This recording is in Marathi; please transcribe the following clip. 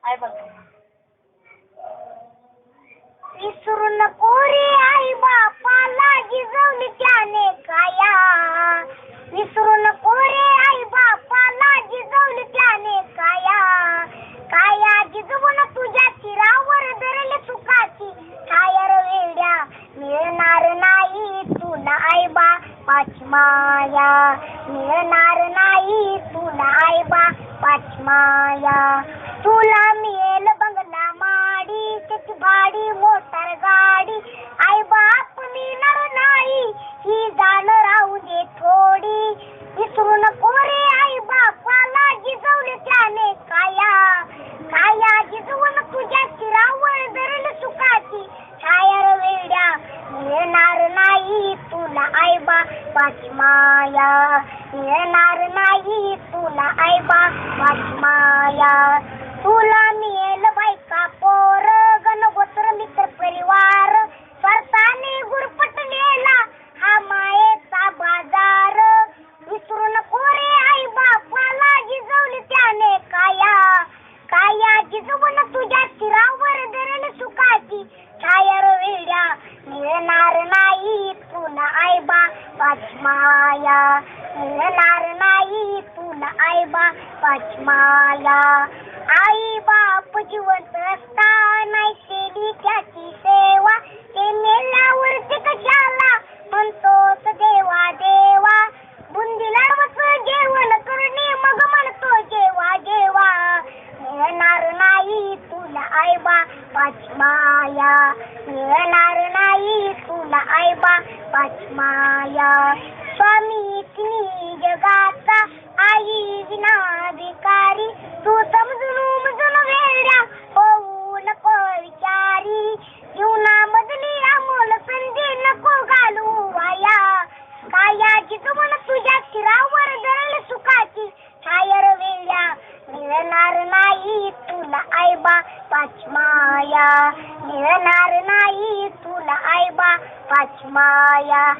आहे बघ. विसरू नको रे आई बापाला जिजवली त्याने काया. विसरू नको रे आई बापाला जिजवली त्याने काया. काया जिजवून तुझ्या शिरावर धरली सुखाची छाया रे वेड्या. मिळणार नाही तुला आई बापाची माया. मिळणार नाही तुला आई बापाची माया. तुला मिळेल बंगला माडी त्याची भाडी मोटार गाडी. आई बाप मिळणार नाही ही जाण राहू दे थोडी. विसरू नको रे आई बापाला जिजवली त्याने काया. काया जिजवून तुझ्या शिरावर धरली सुखाची छाया रे वेड्या. मिळणार नाही तुला आई बापाची माया. मिळणार नाही तुला आई बापाची माया. तुला मिळेल बायका पोर गणगोत्र मित्र परिवार. स्वार्थाने गुरफटलेला हा मायेचा बाजार. विसरू नको रे आई बापाला जिजवली त्याने काया. काया जिजवून तुझ्या शिरावर धरली सुखाची छाया रे वेड्या. मिळणार नाही तुला आई बापाची माया. मिळणार नाही तुला आई बापाची माया. आई बाप जिवंत असताना केली त्याची सेवा. ते मेल्यावरती कशाला म्हणतोस देवा देवा. बुंदी लाडवच जेवण करणे मग म्हणतो जेवा जेवा. मिळणार नाही तुला आई बापाची माया. मिळणार नाही तुला आई बापाची माया. स्वामी तिन्ही जगाचा आई विना भिकारी. तू समजून उमजून वेड्या होऊ नको विचारी. जीवनामधली अमोल संधी नको घालू वाया. काया जिजवून तुझ्या शिरावर धरली सुखाची छाया रे वेड्या. मिळणार नाही तुला आई बापाची माया. मिळणार नाही तुला आई बापाची माया.